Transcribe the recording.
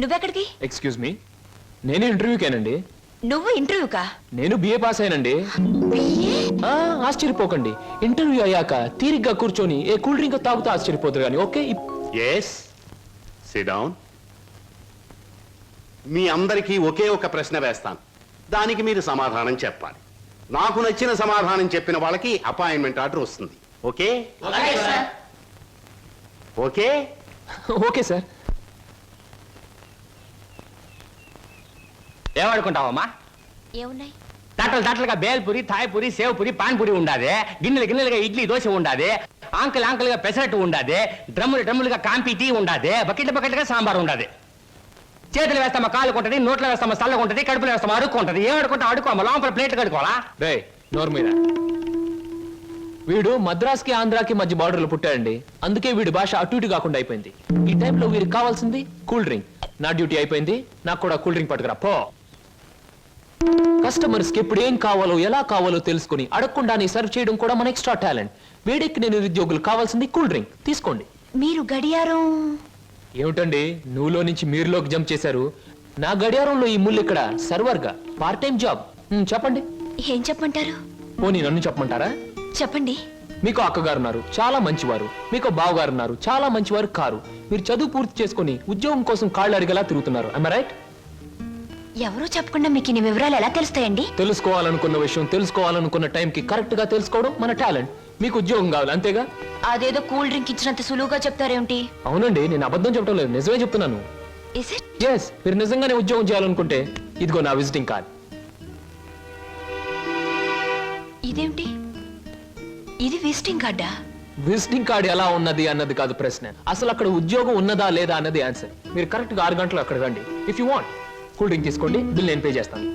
నువ్వెక్కడికి? Excuse me, నేను ఇంటర్వ్యూకేనండి. నువ్వు ఇంటర్వ్యూకా? నేను బిఏ పాస్ అయినండి. ఆశ్చర్యపోకండి, ఇంటర్వ్యూ అయ్యాక తీరిగ్గా కూర్చొని ఏ కూల్ డ్రింక్ తాగుతూ ఆశ్చర్యపోతారు కానీ. Okay, yes, sit down. మీ అందరికీ ఒకే ఒక ప్రశ్న వేస్తాను, దానికి మీరు సమాధానం చెప్పాలి. నాకు నచ్చిన సమాధానం చెప్పిన వాళ్ళకి అపాయింట్మెంట్ ఆర్డర్ వస్తుంది. ఓకే? Okay okay sir. ఏమనుకుంటావమ్మా? ఏమున్నాయి? తట్టలుగా బేల్పూరి, థాయ్పూరి, సేవ్పూరి, పాన్పూరి ఉండాది. గిన్నెలుగా ఇడ్లీ దోశ ఉండాది. ఆంకలుగా పెసరట్టు ఉండాది. డ్రమ్ములుగా కాంపి టీ ఉండాది. బకెట్లుగా సాంబార్ ఉండాది. చేతులు వేస్తామా కాలు కొంటది, నోట్లో వేస్తామా చల్లగా ఉంటది, కడుపులో వేస్తామా అడుక్కుంటది. ఏమడుకుంటా అడుకోమా, లోపల ప్లేట్లు కడుకోవాలా? రే నోరు మీద. వీడు మద్రాస్కి ఆంధ్రాకి మధ్య బార్డర్లో పుట్టాడండి, అందుకే వీడి భాష అటు ఇటు కాకుండా అయిపోయింది. ఈ టైంలో వీరికి కావాల్సింది కూల్ డ్రింక్. నా డ్యూటీ అయిపోయింది, నాకు కూడా కూల్ డ్రింక్ పట్టుకురా పో. కస్టమర్స్ కి ఎప్పుడు ఏం కావాలో ఎలా కావాలో తెలుసుకుని అడగకుండానే సర్వ్ చేయడం కూడా మన ఎక్స్ట్రా టాలెంట్. వేడెక్కిన నిరుద్యోగులు కావాల్సింది కూల్ డ్రింక్. తీసుకోండి. మీరు గడియారం? ఏమిటండి నువ్వులో నుంచి మీరులోకి జంప్ చేశారు? నా గడియారంలో ఈ ముళ్ళు ఇక్కడ సర్వర్ గా పార్ట్ టైం జాబ్. చెప్పండి. ఏం చెప్పమంటారు? పోనీ నన్ను చెప్పమంటారా? చెప్పండి. మీకు అక్కగారు ఉన్నారు, చాలా మంచివారు. మీకు బావగారు ఉన్నారు, చాలా మంచివారు కారు. మీరు చదువు పూర్తి చేసుకుని ఉద్యోగం కోసం కాళ్ళు అరిగేలా తిరుగుతున్నారు. I right? ఎవరో చెప్పకుండా మీకు ఇన్ని వివరాలు ఎలా తెలుస్తాయండి? తెలుసుకోవాలనుకున్న విషయం తెలుసుకోవాలనుకున్న టైంకి కరెక్ట్ గా తెలుసుకోవడం మన టాలెంట్. మీకు ఉద్యోగం కావాలి అంతేగా? అదేదో కూల్ డ్రింక్ ఇచ్చినంత సులువుగా చెప్తారేమిటి? అవునండి, నేను అబద్ధం చెప్పడం లేదు, నిజమే చెప్తున్నాను. Is it? ఎస్, మీరు నిజంగానే ఉద్యోగం చేయాలనుకుంటే ఇదిగో నా విజిటింగ్ కార్డ్. ఇదేమిటి? ఇది విజిటింగ్ కార్డా? విజిటింగ్ కార్డ్ ఎలా ఉన్నది అన్నది కాదు ప్రశ్న, అసలు అక్కడ ఉద్యోగం ఉన్నదా లేదా అన్నది ఆన్సర్. మీరు కరెక్ట్ గా 6 గంటలు అక్కడ రండి. If you want cool drink తీసుకోండి, బిల్ నేను పే చేస్తాను.